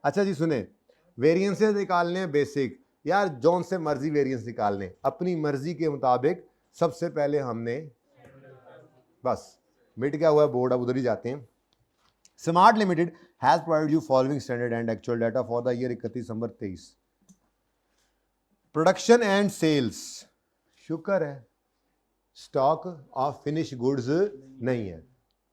अच्छा जी सुने, वेरिएंसेस निकालने हैं बेसिक, यार जौन से मर्जी वेरिएंस निकालने अपनी मर्जी के मुताबिक। सबसे पहले हमने बस मिट गया हुआ बोर्ड, अब उधर ही जाते हैं। Smart limited has provided you following standard and actual data for the year 31 December 23। Production and sales, शुक्र है स्टॉक ऑफ फिनिश गुड्स नहीं है,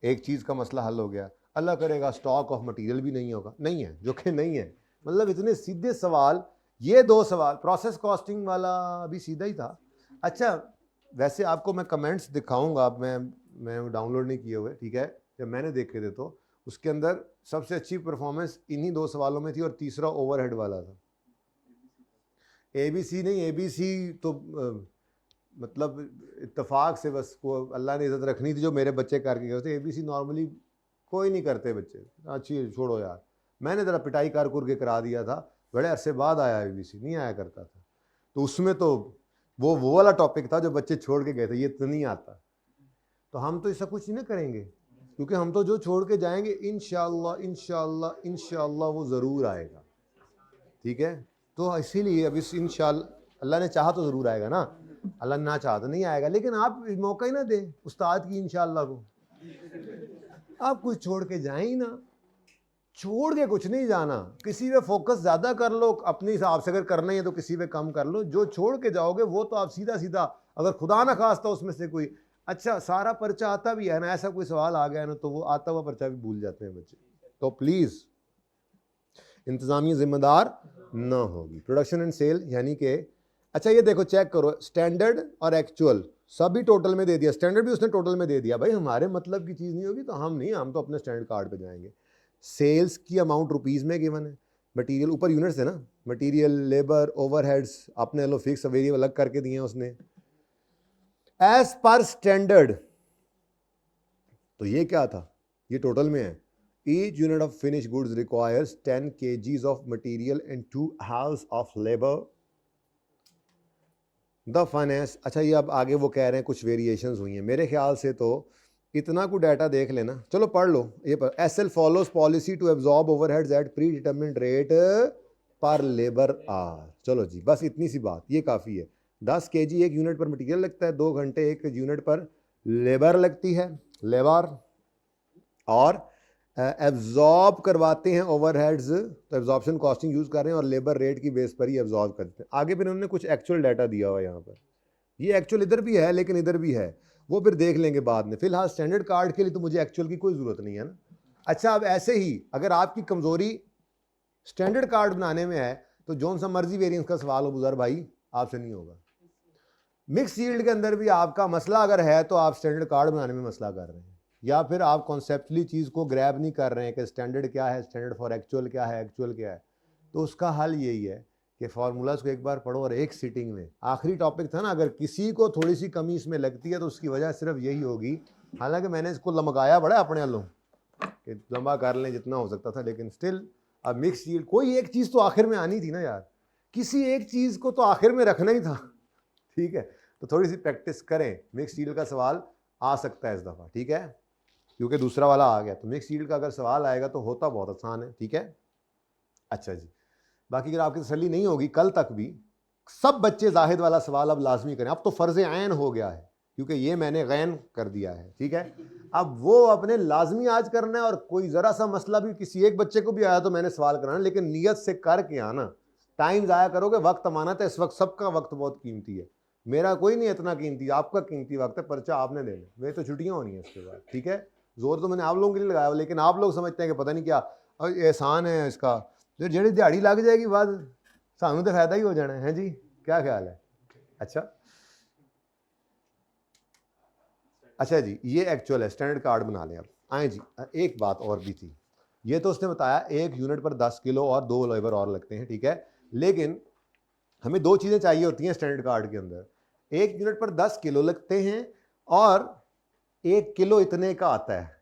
एक चीज का मसला हल हो गया। अल्लाह करेगा स्टॉक ऑफ मटेरियल भी नहीं होगा, नहीं है, जो कि नहीं है। मतलब इतने सीधे सवाल, ये दो सवाल। प्रोसेस कॉस्टिंग वाला अभी सीधा ही था। अच्छा वैसे आपको मैं कमेंट्स दिखाऊंगा, मैं डाउनलोड नहीं किए हुए, ठीक है, जब मैंने देखे थे तो उसके अंदर सबसे अच्छी परफॉर्मेंस इन्हीं दो सवालों में थी, और तीसरा ओवरहेड वाला था। एबीसी नहीं, एबीसी तो मतलब इत्तेफाक से बस को अल्लाह ने इज्जत रखनी थी जो मेरे बच्चे करके गए थे। एबीसी नॉर्मली कोई नहीं करते बच्चे, अच्छी छोड़ो यार, मैंने ज़रा पिटाई कर के करा दिया था, बड़े अरसे बाद आया एबीसी, नहीं आया करता था। तो उसमें तो वो वाला टॉपिक था जो बच्चे छोड़ के गए थे, ये तो नहीं आता। तो हम तो ऐसा कुछ नहीं करेंगे, क्योंकि हम तो जो छोड़ के जाएंगे इंशाअल्लाह इंशाअल्लाह इंशाअल्लाह वो ज़रूर आएगा, ठीक है। तो इसीलिए अब इस इंशाअल्लाह, अल्लाह ने चाहा तो ज़रूर आएगा ना, अल्लाह ने ना चाहा तो नहीं आएगा। लेकिन आप मौका ही ना दें उस्ताद की इंशाअल्लाह को, आप कुछ छोड़ के जाए ही ना, छोड़ के कुछ नहीं जाना। किसी पे फोकस ज़्यादा कर लो अपने हिसाब से, अगर करना ही है तो किसी पे कम कर लो। जो छोड़ के जाओगे वो तो आप सीधा सीधा, अगर खुदा ना खास्ता उसमें से कोई अच्छा सारा पर्चा आता भी है ना, ऐसा कोई सवाल आ गया ना, तो वो आता हुआ पर्चा भी भूल जाते हैं बच्चे। तो प्लीज़ इंतज़ामिया जिम्मेदार ना होगी। प्रोडक्शन एंड सेल यानी कि अच्छा ये देखो चेक करो, स्टैंडर्ड और एक्चुअल सभी टोटल में दे दिया, स्टैंडर्ड भी उसने टोटल में दे दिया। भाई हमारे मतलब की चीज़ नहीं होगी तो हम नहीं, हम तो अपने स्टैंडर्ड कार्ड पे जाएंगे। सेल्स की अमाउंट रुपीज़ में गिवन है, मटेरियल ऊपर यूनिट्स है ना, मटेरियल लेबर ओवरहेड्स अपने लो फिक्स वेरिएबल अलग करके दिए हैं उसने। एज पर स्टैंडर्ड, तो ये क्या था, ये टोटल में है। Each unit of finished goods requires 10 kgs of material and 2 hours of labor. The finance, अच्छा ये अब आगे वो कह रहे हैं कुछ वेरिएशंस हुई हैं, मेरे ख्याल से तो इतना को डाटा देख लेना, चलो पढ़ लो ये पर। SL follows policy to absorb overheads at predetermined rate पर लेबर आवर। चलो जी बस इतनी सी बात, ये काफ़ी है। 10 kg एक यूनिट पर मटेरियल लगता है, 2 घंटे एक यूनिट पर लेबर लगती है, लेबर, और एब्जॉर्ब करवाते हैं ओवरहेड्स, तो एब्जॉर्प्शन कॉस्टिंग यूज़ कर रहे हैं और लेबर रेट की बेस पर ही एब्जॉर्ब करते हैं। आगे फिर उन्होंने कुछ एक्चुअल डाटा दिया हुआ है यहाँ पर, ये एक्चुअल इधर भी है लेकिन इधर भी है, वो फिर देख लेंगे बाद में। फिलहाल स्टैंडर्ड कार्ड के लिए तो मुझे एक्चुअल की कोई ज़रूरत नहीं है ना। अच्छा अब ऐसे ही अगर आपकी कमज़ोरी स्टैंडर्ड कार्ड बनाने में है तो जौन सा मर्जी वेरिएंस का सवाल हो बुज़र भाई आपसे नहीं होगा। मिक्स यील्ड के अंदर भी आपका मसला अगर है तो आप स्टैंडर्ड कार्ड बनाने में मसला कर रहे हैं, या फिर आप कॉन्सेप्चुअली चीज़ को ग्रैब नहीं कर रहे हैं कि स्टैंडर्ड क्या है, स्टैंडर्ड फॉर एक्चुअल क्या है, एक्चुअल क्या है। तो उसका हल यही है कि फार्मूलाज को एक बार पढ़ो और एक सिटिंग में। आखिरी टॉपिक था ना, अगर किसी को थोड़ी सी कमी इसमें लगती है तो उसकी वजह सिर्फ यही होगी, हालांकि मैंने इसको लमकाया बड़ा अपने वालों कि लंबा कर लें जितना हो सकता था, लेकिन स्टिल अब मिक्स यील्ड, कोई एक चीज़ तो आखिर में आनी थी ना यार, किसी एक चीज़ को तो आखिर में रखना ही था, ठीक है। तो थोड़ी सी प्रैक्टिस करें, मिक्स यील्ड का सवाल आ सकता है इस दफ़ा, ठीक है, क्योंकि दूसरा वाला आ गया। तो मिक्स यील्ड का अगर सवाल आएगा तो होता बहुत आसान है, ठीक है। अच्छा जी, बाकी अगर आपकी तसल्ली नहीं होगी कल तक भी सब बच्चे जाहिद वाला सवाल अब लाजमी करें, अब तो फ़र्ज़ ऐन हो गया है क्योंकि ये मैंने गैन कर दिया है, ठीक है। अब वो अपने लाजमी आज करना है, और कोई ज़रा सा मसला भी किसी एक बच्चे को भी आया तो मैंने सवाल कराना, लेकिन नीयत से करके आना। टाइम ज़ाया करोगे, वक्त अमानत है, इस वक्त सबका वक्त बहुत कीमती है, मेरा कोई नहीं इतना कीमती, आपका कीमती वक्त है, पर्चा आपने देना, मेरी तो छुट्टियाँ होनी है उसके बाद, ठीक है। जोर तो मैंने आप लोगों के लिए लगाया, लेकिन आप लोग समझते हैं कि पता नहीं क्या एहसान है इसका, जो जेड़ी दिहाड़ी लग जाएगी बाद सानू तो फायदा ही हो जाना है जी, क्या ख्याल है। अच्छा जी, ये एक्चुअल है, स्टैंडर्ड कार्ड बना लें। अब आए जी, एक बात और भी थी, ये तो उसने बताया एक यूनिट पर 10 किलो और 2 लेबर और लगते हैं, ठीक है, लेकिन हमें 2 चीज़ें चाहिए होती हैं स्टैंडर्ड कार्ड के अंदर, एक यूनिट पर 10 किलो लगते हैं और 1 किलो इतने का आता है।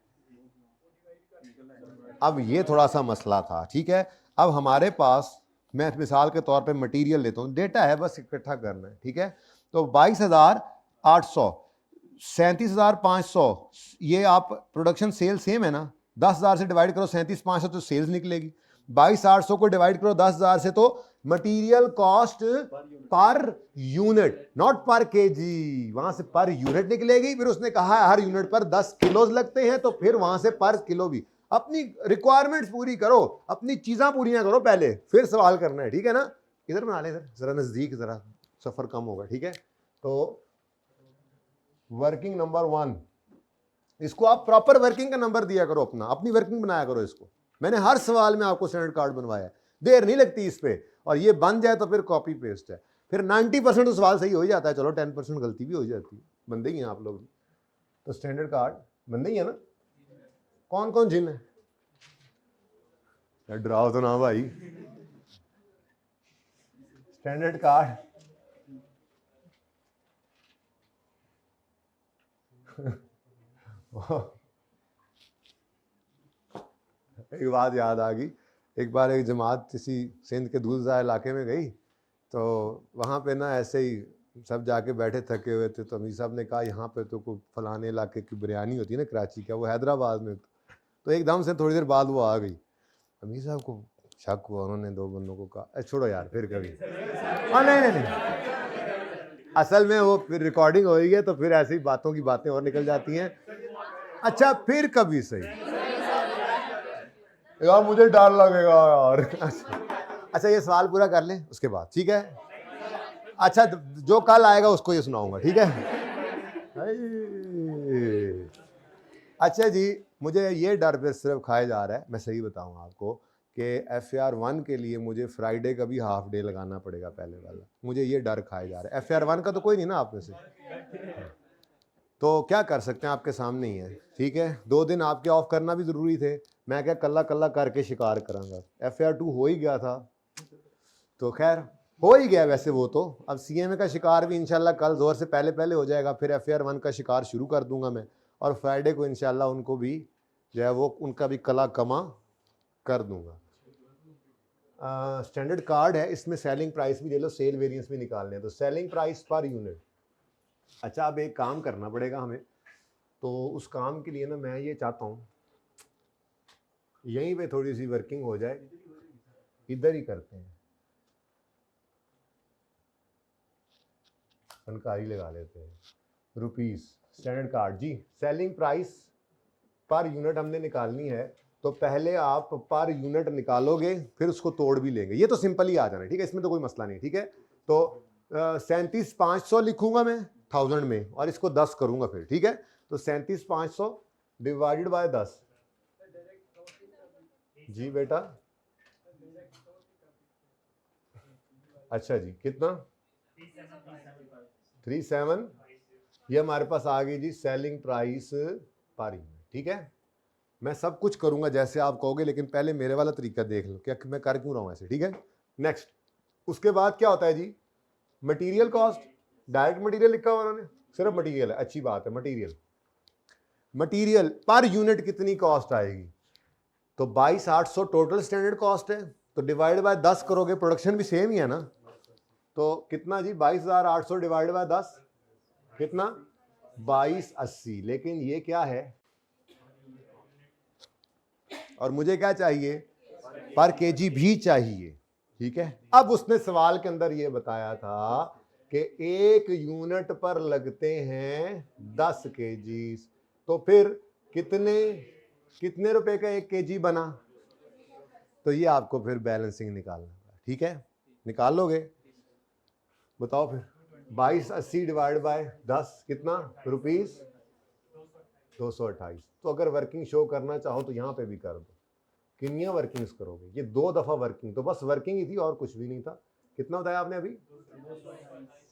अब ये थोड़ा सा मसला था, ठीक है। अब हमारे पास, मैं मिसाल के तौर पे मटेरियल लेता हूँ, डेटा है बस इकट्ठा करना है, ठीक है। तो 22,800, 37,500, ये आप प्रोडक्शन सेल सेम है ना, 10,000 से डिवाइड करो 37,500 तो सेल्स निकलेगी। 22,800 को डिवाइड करो 10,000 से, तो material cost per unit, not पर केजी, वहां से पर यूनिट निकलेगी। फिर उसने कहा है हर यूनिट पर 10 किलोज लगते हैं, तो फिर वहां से पर किलो भी। अपनी रिक्वायरमेंट्स पूरी करो, अपनी चीज़ां पूरी करो पहले, फिर सवाल करना है, ठीक है ना। इधर बना ले, इधर जरा नज़दीक, जरा सफ़र कम होगा, ठीक है। तो वर्किंग नंबर 1, इसको आप प्रॉपर वर्किंग का नंबर दिया करो, अपनी वर्किंग बनाया करो इसको। मैंने हर सवाल में आपको स्टैंडर्ड कार्ड बनवाया है, देर नहीं लगती इस पे, और ये बन जाए तो फिर कॉपी पेस्ट है। फिर 90% तो सवाल सही हो ही जाता है, चलो 10% गलती भी हो जाती है। बंदे ही हैं आप लोग, तो स्टैंडर्ड कार्ड बंदे ही है ना। कौन कौन जिन है, डराओ तो ना भाई। स्टैंडर्ड कार्ड एक बात याद आ गई, एक बार एक जमात किसी सिंध के दूसरे इलाके में गई, तो वहाँ पे ना ऐसे ही सब जाके बैठे थके हुए थे, तो अमीर साहब ने कहा यहाँ पे तो कोई फलाने इलाके की बिरयानी होती है ना कराची का, वो हैदराबाद में। तो एकदम से थोड़ी देर बाद वो आ गई, अमीर साहब को शक हुआ, उन्होंने 2 बंदों को कहा छोड़ो यार फिर कभी। हाँ नहीं, असल में वो फिर रिकॉर्डिंग हो रही है, तो फिर ऐसी बातों की बातें और निकल जाती हैं। अच्छा फिर कभी सही यार, मुझे डर लगेगा यार। अच्छा ये सवाल पूरा कर लें उसके बाद, ठीक है। अच्छा जो कल आएगा उसको ये सुनाऊंगा, ठीक है। अच्छा जी, मुझे ये डर फिर सिर्फ खाया जा रहा है, मैं सही बताऊं आपको, कि FAR1 के लिए मुझे फ्राइडे का भी हाफ डे लगाना पड़ेगा पहले वाला, मुझे ये डर खाया जा रहा है। FAR1 का तो कोई नहीं ना आप में से, तो क्या कर सकते हैं, आपके सामने ही है, ठीक है। 2 दिन आपके ऑफ करना भी ज़रूरी थे, मैं क्या कल्ला कल्ला करके शिकार करांगा। FAR2 हो ही गया था, तो खैर हो ही गया वैसे वो तो। अब CMA का शिकार भी इंशाल्लाह कल जोर से पहले पहले हो जाएगा, फिर FAR1 का शिकार शुरू कर दूंगा मैं, और फ्राइडे को इंशाल्लाह उनको भी जो है वो उनका भी कला कमा कर दूंगा। स्टैंडर्ड कार्ड है, इसमें सेलिंग प्राइस भी ले लो, सेल वेरिएंस भी निकालने हैं, तो सेलिंग प्राइस पर यूनिट। अच्छा अब एक काम करना पड़ेगा हमें, तो उस काम के लिए ना मैं ये चाहता हूँ यहीं पे थोड़ी सी वर्किंग हो जाए, इधर ही करते हैं, फनकारी लगा लेते हैं। रुपीस स्टैंडर्ड कार्ड जी, सेलिंग प्राइस पर यूनिट हमने निकालनी है, तो पहले आप पर यूनिट निकालोगे, फिर उसको तोड़ भी लेंगे, ये तो सिंपल ही आ जाना है, ठीक है, इसमें तो कोई मसला नहीं, ठीक है। तो 37,500 लिखूंगा मैं 1000 में, और इसको 10 करूंगा फिर, ठीक है। तो 37,500 डिवाइडेड बाय 10, जी बेटा, अच्छा जी कितना, 37, ये हमारे पास आ गई जी सेलिंग प्राइस पर यूनिट, ठीक है। मैं सब कुछ करूंगा जैसे आप कहोगे, लेकिन पहले मेरे वाला तरीका देख लो क्या मैं कर क्यों रहा हूं ऐसे, ठीक है। नेक्स्ट, उसके बाद क्या होता है जी, मटेरियल कॉस्ट, डायरेक्ट मटेरियल लिखा हुआ उन्होंने, सिर्फ मटेरियल है, अच्छी बात है। मटेरियल पर यूनिट कितनी कॉस्ट आएगी, तो 22,800 टोटल स्टैंडर्ड कॉस्ट है, तो डिवाइड बाय 10 करोगे, प्रोडक्शन भी सेम ही है ना, तो कितना जी 22,800 डिवाइड बाय 10 कितना, 2280। लेकिन ये क्या है, और मुझे क्या चाहिए, पर केजी भी चाहिए, ठीक है। अब उसने सवाल के अंदर ये बताया था कि 1 यूनिट पर लगते हैं 10 केजी, तो फिर कितने रुपए का 1 केजी बना, तो ये आपको फिर बैलेंसिंग निकालना है, ठीक है। निकाल लोगे, बताओ फिर 2280 डिवाइड बाय 10 कितना, रुपीस 228। तो अगर वर्किंग शो करना चाहो तो यहाँ पे भी कर दो, कितनी वर्किंग्स करोगे, ये 2 दफ़ा वर्किंग, तो बस वर्किंग ही थी और कुछ भी नहीं था। कितना बताया आपने अभी,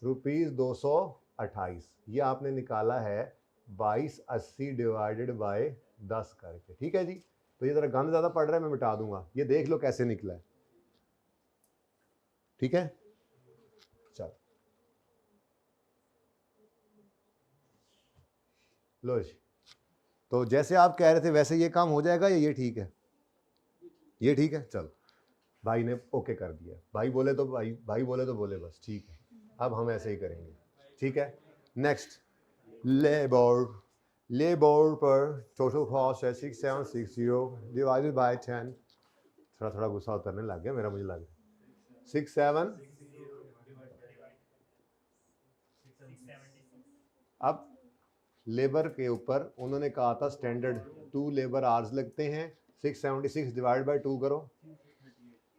रुपीस 228, ये आपने निकाला है 2280 डिवाइडेड बाय 10 करके, ठीक है जी। तो ये जरा गंद ज़्यादा पड़ रहा है, मैं मिटा दूंगा, ये देख लो कैसे निकला है, ठीक है। चलो लो जी, तो जैसे आप कह रहे थे वैसे ये काम हो जाएगा या ये ठीक है, ये ठीक है, चलो भाई ने ओके कर दिया, भाई बोले तो भाई बोले तो बोले, बस ठीक है, अब हम ऐसे ही करेंगे, ठीक है। नेक्स्ट, लेबर पर टोटल कॉस्ट है 6760 डिवाइडेड बाय 10 थोड़ा थोड़ा गुस्सा उतरने लग गया मेरा, मुझे लग रहा 6 7। अब लेबर के ऊपर उन्होंने कहा था स्टैंडर्ड 2 लेबर आवर्स लगते हैं, 676 डिवाइड बाय 2 करो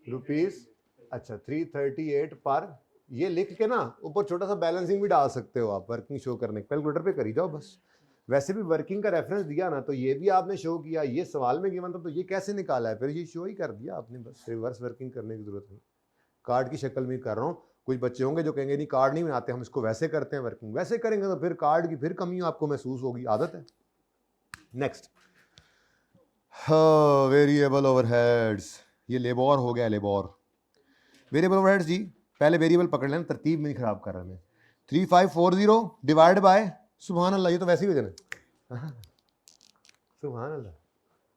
रुपीस, अच्छा 338 पर। ये लिख के ना ऊपर छोटा सा बैलेंसिंग भी डाल सकते हो आप वर्किंग शो करने, कैलकुलेटर पे करी जाओ बस। वैसे भी वर्किंग का रेफरेंस दिया ना, तो ये भी आपने शो किया, ये सवाल में गिवन था तो ये कैसे निकाला है, फिर ये शो ही कर दिया आपने, बस रिवर्स वर्किंग करने की जरूरत नहीं। कार्ड की शक्ल में कर रहा हूँ, कुछ बच्चे होंगे जो कहेंगे नहीं कार्ड नहीं बनाते हम इसको वैसे करते हैं वर्किंग, वैसे करेंगे तो फिर कार्ड की फिर कमी आपको महसूस होगी, आदत है। नेक्स्ट, वेरिएबल ओवरहेड्स, ये लेबर हो गया, लेबर वेरिएबल ओवरहेड्स जी। पहले वेरिएबल पकड़ लेना, तरतीब में नहीं खराब कर रहा मैं। 3540 डिवाइड बाय, सुभान अल्लाह ये तो वैसे ही हो जाना, सुभान अल्लाह,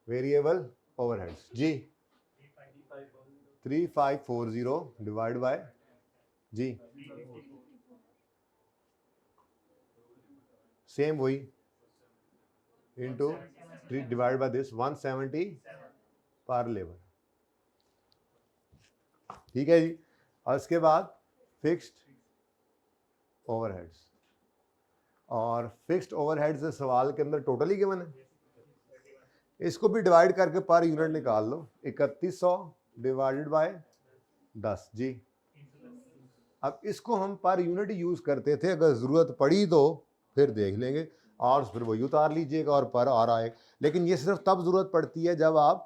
वेरिएबल ओवरहेड्स जी 3540 डिवाइड बाय जी, सेम वही इंटू डिवाइड बाय दिस 170 पर लेबर, ठीक है जी। और इसके बाद फिक्स्ड ओवरहेड्स, और फिक्स्ड ओवरहेड्स इस सवाल के अंदर टोटली गिवन है, इसको भी डिवाइड करके पर यूनिट निकाल लो, 3100 डिवाइडेड बाय 10 जी। अब इसको हम पर यूनिट यूज करते थे, अगर जरूरत पड़ी तो फिर देख लेंगे, और फिर वही उतार लीजिएगा और पर आ रहा है। लेकिन ये सिर्फ तब जरूरत पड़ती है जब आप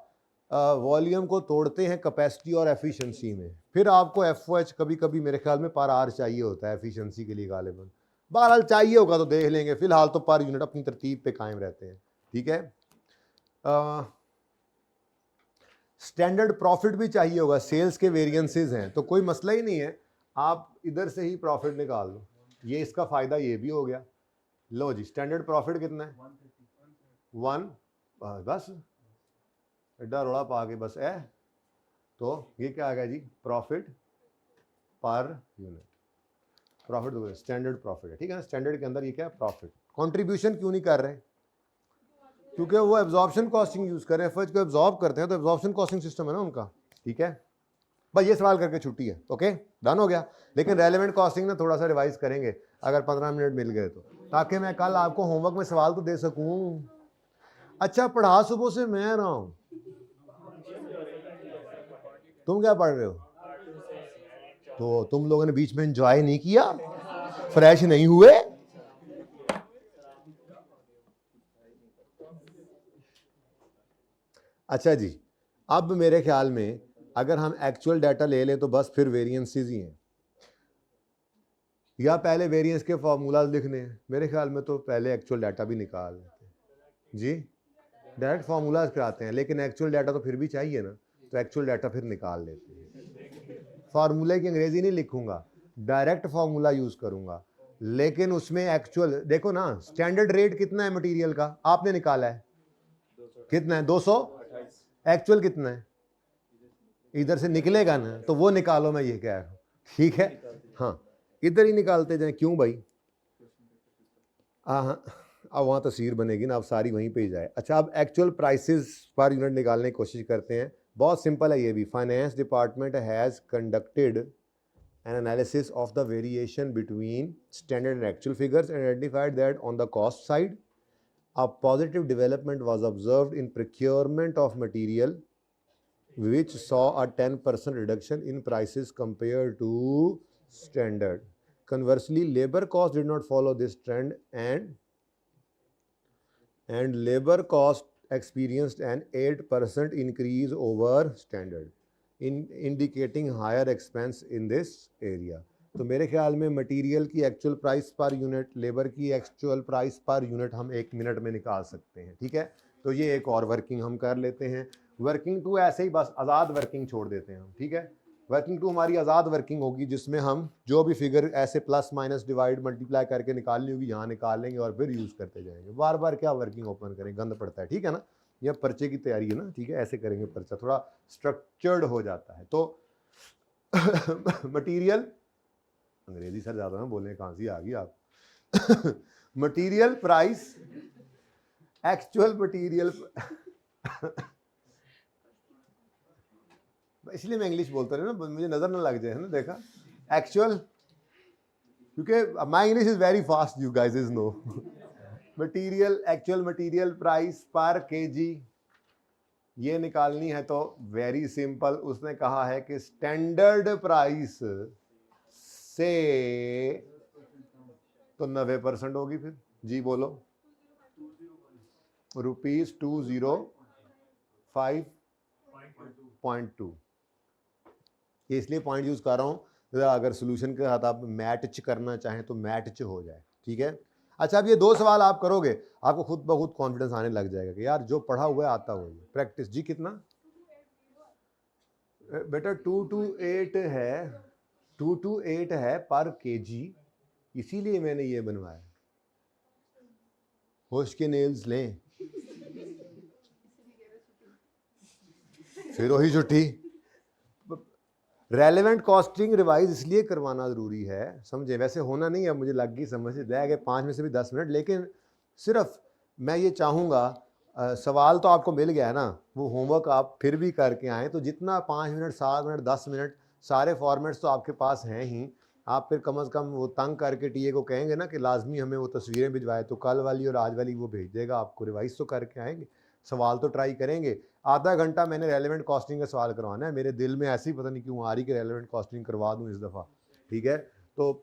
वॉल्यूम को तोड़ते हैं कैपेसिटी और एफिशिएंसी में, फिर आपको एफओएच कभी कभी मेरे ख्याल में पर आर चाहिए होता है एफिशिएंसी के लिए गालिबन, बहरहाल चाहिए होगा तो देख लेंगे, फिलहाल तो पर यूनिट अपनी तरतीब पे कायम रहते हैं, ठीक है। स्टैंडर्ड प्रॉफिट भी चाहिए होगा, सेल्स के वेरिएंसेस हैं तो कोई मसला ही नहीं है, आप इधर से ही प्रॉफिट निकाल लो, ये इसका फायदा ये भी हो गया। लो जी, स्टैंडर्ड प्रॉफिट कितना है 1, बस एडा रोड़ा पा के बस है, तो ये क्या आ गया जी, profit per unit, profit standard profit है, ठीक है ना। स्टैंडर्ड के अंदर ये क्या है, प्रॉफिट। कंट्रीब्यूशन क्यों नहीं कर रहे, क्योंकि वो एब्जॉर्प्शन कॉस्टिंग यूज कर रहे हैं, एफएच को एब्जॉर्ब करते हैं तो एब्जॉर्प्शन कॉस्टिंग सिस्टम है ना उनका, ठीक है। बस ये सवाल करके छुट्टी है, ओके डन हो गया। लेकिन रेलेवेंट कॉस्टिंग ना थोड़ा सा रिवाइज करेंगे अगर 15 मिनट मिल गए तो, ताकि मैं कल आपको होमवर्क में सवाल तो दे सकूं। अच्छा पढ़ा सुबह से मैं रहा हूं, तुम क्या पढ़ रहे हो, तो तुम लोगों ने बीच में एंजॉय नहीं किया, फ्रेश नहीं हुए। अच्छा जी, अब मेरे ख्याल में अगर हम एक्चुअल डाटा ले लें तो बस फिर वेरिएंसेस ही हैं, या पहले वेरिएंस के फार्मूलाज लिखने हैं, मेरे ख्याल में तो पहले एक्चुअल डाटा भी निकाल लेते हैं जी, डायरेक्ट फार्मूलाज कराते हैं, लेकिन एक्चुअल डाटा तो फिर भी चाहिए ना, तो एक्चुअल डाटा फिर निकाल लेते हैं। फार्मूले की अंग्रेजी नहीं लिखूंगा, डायरेक्ट फार्मूला यूज करूंगा, लेकिन उसमें एक्चुअल देखो ना, स्टैंडर्ड रेट कितना है मटेरियल का आपने निकाला है, कितना है 200, एक्चुअल कितना है इधर से निकलेगा ना, तो वो निकालो, मैं ये कह रहा हूँ, ठीक है। हाँ इधर ही निकालते जाए, क्यों भाई, हाँ अब वहाँ तस्वीर बनेगी ना, अब सारी वहीं पे ही जाए। अच्छा अब एक्चुअल प्राइसेस पर यूनिट निकालने की कोशिश करते हैं, बहुत सिंपल है ये भी। Finance department has conducted N analysis of the variation between standard and actual figures and identified that on the cost side a positive development was observed in procurement of material which saw a 10% reduction in prices compared to standard. Conversely, labor cost did not follow this trend and labor cost experienced an 8% increase over standard, indicating higher expense in this area. तो मेरे ख्याल में material की actual price per unit, labour की actual price per unit हम 1 minute में निकाल सकते हैं, ठीक है। तो ये एक और वर्किंग हम कर लेते हैं। वर्किंग 2 ऐसे ही बस आज़ाद वर्किंग छोड़ देते हैं हम, ठीक है। वर्किंग 2 हमारी आज़ाद वर्किंग होगी, जिसमें हम जो भी फिगर ऐसे प्लस माइनस डिवाइड मल्टीप्लाई करके निकालनी होगी यहाँ निकाल लेंगे और फिर यूज़ करते जाएंगे, बार बार क्या वर्किंग ओपन करें, गंद पड़ता है, ठीक है ना। यह पर्चे की तैयारी है ना, ठीक है, ऐसे करेंगे पर्चा थोड़ा स्ट्रक्चर्ड हो जाता है। तो मटीरियल, अंग्रेजी सर ज़्यादा ना बोलने, कहाँ से आ गई आप मटीरियल प्राइस, एक्चुअल मटीरियल इसलिए मैं इंग्लिश बोलता रहा ना, मुझे नजर ना लग जाए, है ना। देखा एक्चुअल, क्योंकि my English is very fast, you guys is no. Material, actual material price per KG ये निकालनी है तो वेरी सिंपल। उसने कहा है कि स्टैंडर्ड प्राइस से तो 90% होगी। फिर जी बोलो, ₹205.2। ये इसलिए पॉइंट यूज कर रहा हूँ, अगर सोल्यूशन के साथ आप मैच करना चाहें तो मैच हो जाए, ठीक है। अच्छा, अब ये 2 सवाल आप करोगे, आपको खुद ब खुद कॉन्फिडेंस आने लग जाएगा कि यार जो पढ़ा हुआ है आता हुआ है। प्रैक्टिस जी कितना बेटा 228 है पर केजी, इसीलिए मैंने ये बनवाया। होश के नेल्स लें, फिर वही छुट्टी। रेलेवेंट कॉस्टिंग रिवाइज इसलिए करवाना ज़रूरी है, समझे। वैसे होना नहीं है, मुझे लग गई समझ, रह गए 5 में से भी 10 मिनट, लेकिन सिर्फ मैं ये चाहूँगा, सवाल तो आपको मिल गया है ना, वो होमवर्क आप फिर भी करके आएँ। तो जितना 5 मिनट, 7 मिनट, 10 मिनट, सारे फॉर्मेट्स तो आपके पास हैं ही। आप फिर कम से कम वो तंग करके टीए को कहेंगे ना कि लाजमी हमें वो तस्वीरें भिजवाए, तो कल वाली और आज वाली वो भेज देगा आपको। रिवाइज तो करके आएंगे, सवाल तो ट्राई करेंगे। आधा घंटा मैंने रेलेवेंट कॉस्टिंग का सवाल करवाना है। मेरे दिल में ऐसी पता नहीं क्यों आ रही कि रेलेवेंट कॉस्टिंग करवा दूं इस दफ़ा, ठीक है। तो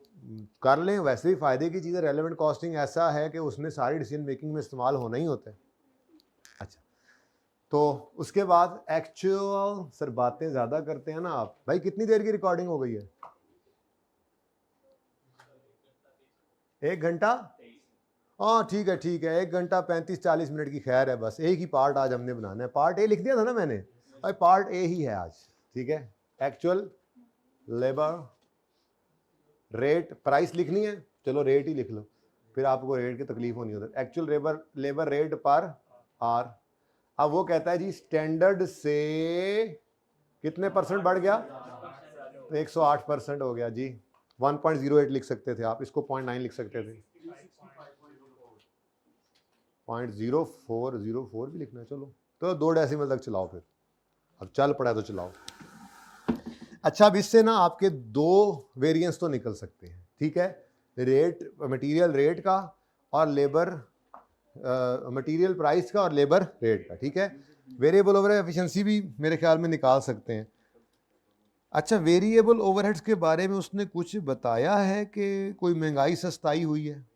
कर लें, वैसे भी फ़ायदे की चीज़ है। रेलेवेंट कॉस्टिंग ऐसा है कि उसमें सारी डिसीजन मेकिंग में इस्तेमाल होना ही होता है। अच्छा, तो उसके बाद एक्चुअल, सर बातें ज़्यादा करते हैं ना आप। भाई कितनी देर की रिकॉर्डिंग हो गई है? 1 घंटा? हाँ ठीक है, 1 घंटा 35-40 मिनट की खैर है। बस एक ही पार्ट आज हमने बनाना है। पार्ट ए लिख दिया था ना मैंने, भाई पार्ट ए ही है आज, ठीक है। एक्चुअल लेबर रेट, प्राइस लिखनी है, चलो रेट ही लिख लो, फिर आपको रेट की तकलीफ होनी होती है। एक्चुअल लेबर रेट पर आर। अब वो कहता है जी स्टैंडर्ड से कितने परसेंट बढ़ गया, तो 108% हो गया जी। 1.08 लिख सकते थे आप, इसको 0.9 लिख सकते थे। 0.0404 भी लिखना है, चलो तो 2 डेसिमल तक चलाओ फिर। अब चल पड़ा तो चलाओ। अच्छा, अब इससे ना आपके 2 वेरिएंस तो निकल सकते हैं, ठीक है। रेट, मटेरियल रेट का और लेबर मटेरियल प्राइस का और लेबर रेट का, ठीक है। वेरिएबल ओवरहेड एफिशिएंसी भी मेरे ख्याल में निकाल सकते हैं। अच्छा, वेरिएबल ओवरहेड्स के बारे में उसने कुछ बताया है कि कोई महंगाई सस्ताई हुई है?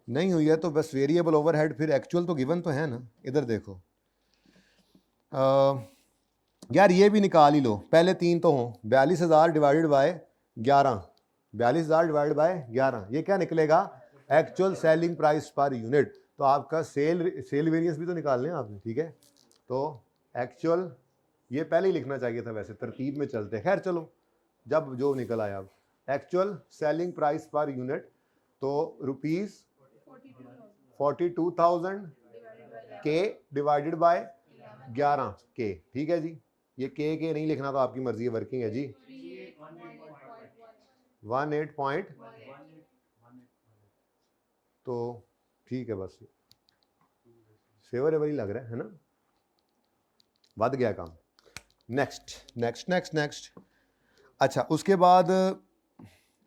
नहीं हुई है तो बस वेरिएबल ओवरहेड, फिर एक्चुअल तो गिवन तो है ना। इधर देखो यार, ये भी निकाल ही लो, पहले 3 तो हों। 42,000 डिवाइडेड बाय 11, 42,000 डिवाइडेड बाय 11, ये क्या निकलेगा? Actual selling price per unit. तो आपका सेल वेरिएंस भी तो निकालने हैं आपने, ठीक है। तो एक्चुअल, ये पहले ही लिखना चाहिए था, वैसे तरतीब में चलते। खैर चलो, जब जो निकल आया। अब actual selling price per unit, तो ₹42,000 के डिवाइडेड बाय 11 के, ठीक है जी। ये के नहीं लिखना तो आपकी मर्जी है, वर्किंग है जी। 18 तो ठीक है, बस फेवरेबल ही लग रहा है ना, बढ़ गया काम। नेक्स्ट। अच्छा, उसके बाद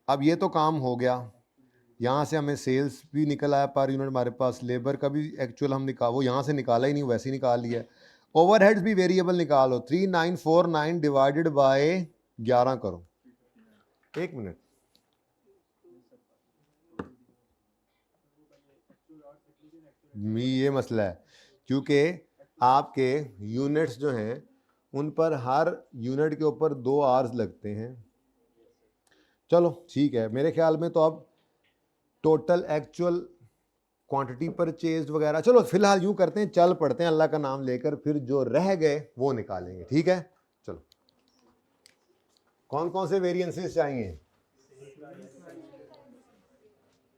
अब ये तो काम हो गया, यहाँ से हमें सेल्स भी निकल आया पर यूनिट हमारे पास। लेबर का भी एक्चुअल हम वो यहाँ से निकाला ही नहीं, वैसे ही निकाल लिया। ओवरहेड्स भी वेरिएबल निकालो, 3949 डिवाइडेड बाय 11 करो। 1 मिनट, ये मसला है क्योंकि आपके यूनिट्स जो हैं उन पर हर यूनिट के ऊपर 2 आवर्स लगते हैं। चलो ठीक है, मेरे ख्याल में तो अब टोटल एक्चुअल क्वांटिटी परचेज वगैरह, चलो फिलहाल यूं करते हैं, चल पड़ते हैं अल्लाह का नाम लेकर, फिर जो रह गए वो निकालेंगे, ठीक है। चलो, कौन कौन से वेरिएंसेस चाहिए?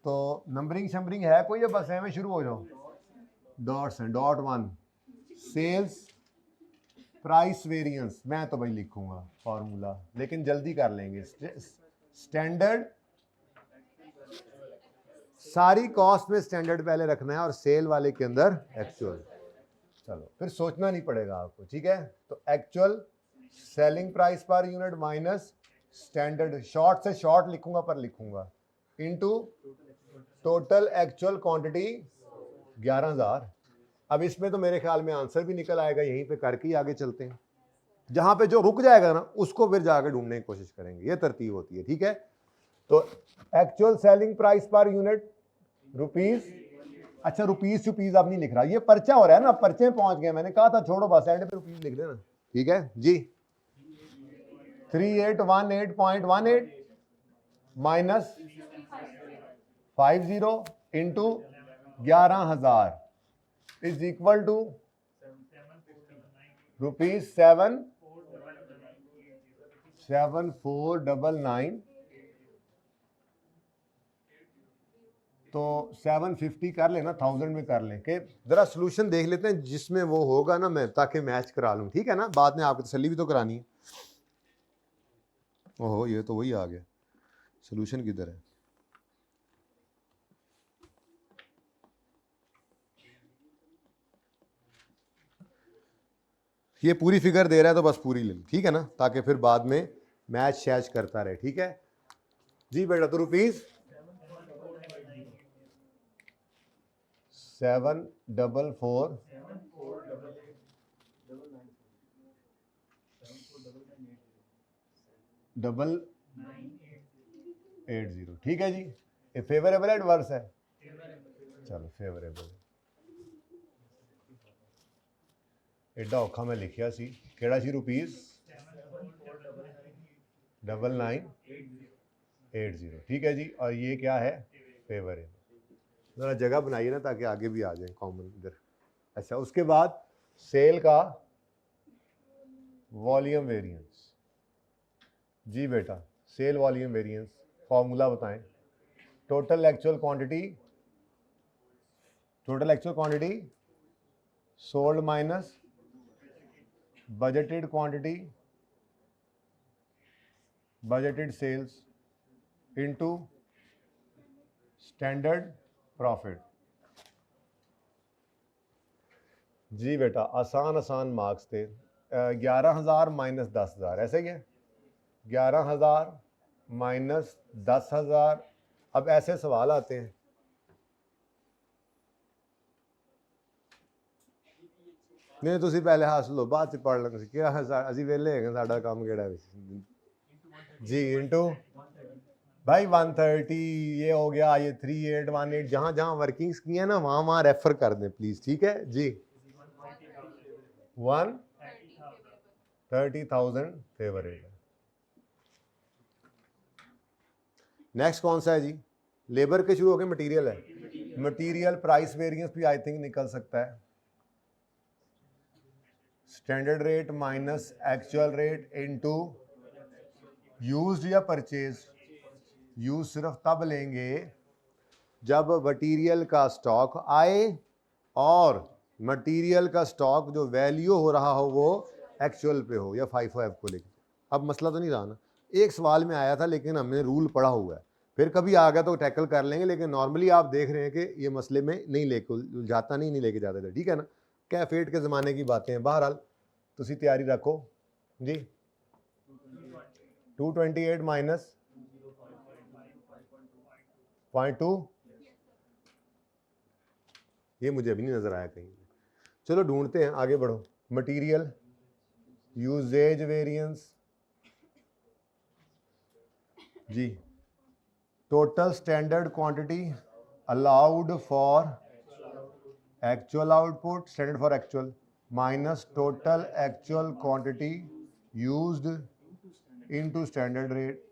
तो नंबरिंग शंबरिंग है कोई, या बस में शुरू हो जाओ? डॉट्स हैं। डॉट 1 सेल्स प्राइस वेरिएंस, मैं तो भाई लिखूंगा फॉर्मूला, लेकिन जल्दी कर लेंगे। स्टैंडर्ड, सारी कॉस्ट में स्टैंडर्ड पहले रखना है और सेल वाले के अंदर एक्चुअल। चलो फिर सोचना नहीं पड़ेगा आपको, ठीक है। तो actual selling price per unit minus standard, short से शॉर्ट लिखूंगा पर लिखूंगा, इनटू टोटल एक्चुअल क्वांटिटी 11,000। अब इसमें तो मेरे ख्याल में आंसर भी निकल आएगा, यहीं पे करके ही आगे चलते हैं। जहां पे जो रुक जाएगा ना उसको फिर जाकर ढूंढने की कोशिश करेंगे, ये तरतीब होती है, ठीक है। तो actual selling price per unit rupees, अच्छा रुपीज अब नहीं लिख रहा, ये पर्चा हो रहा है ना, पर्चे में पहुंच गए, मैंने कहा था छोड़ो बस एंड पे रुपीज लिख देना, ठीक है जी। 3818.18 minus 50 into 11,000 is equal to ₹7,499। तो 750 कर लेना, 1000 में कर लें कि जरा सोल्यूशन देख लेते हैं जिसमें वो होगा ना, मैं ताकि मैच करा लूं, ठीक है ना, बाद में आपको तसल्ली भी तो करानी है। ओहो ये तो वही आ गया, सोल्यूशन किधर है? ये पूरी फिगर दे रहा है तो बस पूरी ले लो, ठीक है ना, ताकि फिर बाद में मैच शैच करता रहे, ठीक है जी बेटा। तो रुपीज 744,980, ठीक है जी। ये फेवरेबल है एडवर्स है? चलो फेवरेबल। एडा औखा मैं लिखिया सी, केड़ा सी? रुपीज 9980, ठीक है जी। और ये क्या है? फेवरेबल। जरा जगह बनाइए ना ताकि आगे भी आ जाए कॉमन इधर। अच्छा उसके बाद सेल का वॉल्यूम वेरिएंस, जी बेटा सेल वॉल्यूम वेरिएंस फॉर्मूला बताएं। Total actual quantity sold minus budgeted quantity budgeted sales into standard profit. जी बेटा आसान मार्क्स थे। 11,000 माइनस 10,000 ऐसे ही है, 11,000 माइनस 10,000। अब ऐसे सवाल आते हैं, नहीं तुसी पहले हासिल लो बाद च पढ़ लेंगे, क्या असी वेले हैं, साडा काम केड़ा जी इंटू भाई 130 ये हो गया, ये 3818 जहां जहां वर्किंग्स की है ना वहां रेफर कर दें प्लीज, ठीक है जी। 130,000 फेवरेबल। नेक्स्ट कौन सा है जी? लेबर के शुरू होकर मटेरियल है, मटेरियल प्राइस वेरिएंस भी आई थिंक निकल सकता है। Standard rate minus actual rate into used या परचेज। यूज सिर्फ तब लेंगे जब मटेरियल का स्टॉक आए और मटेरियल का स्टॉक जो वैल्यू हो रहा हो वो एक्चुअल पे हो या FIFO को लेके। अब मसला तो नहीं रहा ना, एक सवाल में आया था लेकिन हमने रूल पढ़ा हुआ है, फिर कभी आ गया तो टैकल कर लेंगे, लेकिन नॉर्मली आप देख रहे हैं कि ये मसले में नहीं लेके जाता, नहीं लेके जाते थे, ठीक है ना। कैफेट के ज़माने की बातें हैं। बहरहाल तुसी तैयारी रखो जी। 228 माइनस 0.2, ये मुझे अभी नहीं नजर आया कहीं। चलो ढूंढते हैं, आगे बढ़ो। मटेरियल यूजेज वेरिएंस जी, total standard quantity allowed for actual output, standard for actual minus total actual quantity used into standard rate.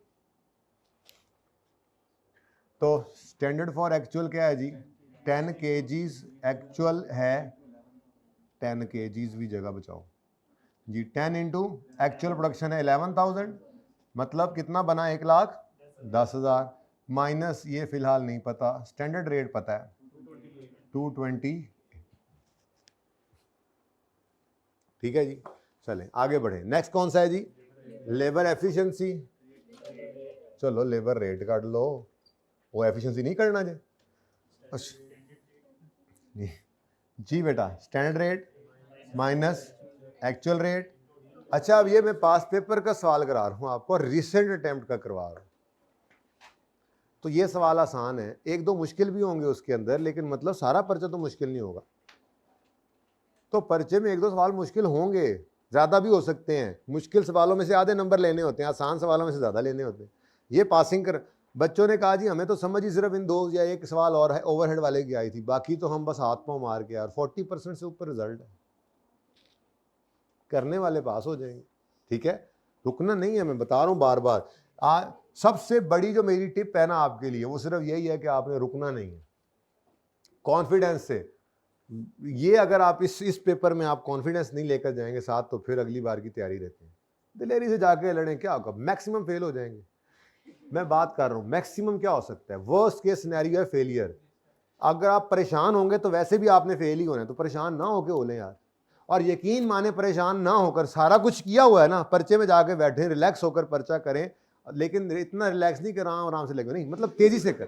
तो स्टैंडर्ड फॉर एक्चुअल क्या है जी? 10 kgs एक्चुअल है, 10 kgs भी जगह बचाओ जी। 10 इंटू एक्चुअल प्रोडक्शन है 11,000, मतलब कितना बना? 1,10,000 माइनस ये फिलहाल नहीं पता, स्टैंडर्ड रेट पता है 220, ठीक है जी। चलें आगे बढ़े। नेक्स्ट कौन सा है जी? Labour efficiency. चलो लेबर रेट काट लो, वो एफिशिएंसी नहीं करना जी। अच्छा जी बेटा standard rate minus actual rate अच्छा अब ये मैं पास पेपर का सवाल करा रहा हूँ आपको, रिसेंट अटेम्प्ट का करवा रहा हूँ। तो ये सवाल आसान है, एक दो मुश्किल भी होंगे उसके अंदर, लेकिन मतलब सारा पर्चा तो मुश्किल नहीं होगा। तो पर्चे में एक दो सवाल मुश्किल होंगे, ज़्यादा भी हो सकते हैं। मुश्किल सवालों में से आधे नंबर लेने होते हैं, आसान सवालों में से ज़्यादा लेने होते हैं। ये पासिंग कर, बच्चों ने कहा जी हमें तो समझ ही सिर्फ इन 2 या 1 सवाल और है ओवरहेड वाले की आई थी, बाकी तो हम बस हाथ पाँव मार के, यार 40% से ऊपर रिजल्ट है, करने वाले पास हो जाएंगे। ठीक है, रुकना नहीं है, मैं बता रहा हूँ बार बार। सबसे बड़ी जो मेरी टिप है ना आपके लिए, वो सिर्फ यही है कि आपने रुकना नहीं है, कॉन्फिडेंस से। ये अगर आप इस पेपर में आप कॉन्फिडेंस नहीं लेकर जाएंगे साथ, तो फिर अगली बार की तैयारी रहती है। दिलेरी से जाके लड़ें, क्या होगा, मैक्सिमम फेल हो जाएंगे। मैं बात कर रहा हूं मैक्सिमम क्या हो सकता है, वर्स्ट केस सिनेरियो है फेलियर। अगर आप परेशान होंगे तो वैसे भी आपने फेल ही होना है, तो परेशान ना होके बोलें यार। और यकीन माने परेशान ना होकर, सारा कुछ किया हुआ है ना, पर्चे में जाके बैठे रिलैक्स होकर पर्चा करें, लेकिन इतना रिलैक्स नहीं कर रहा हूं आराम से लगे, नहीं मतलब तेजी से कर,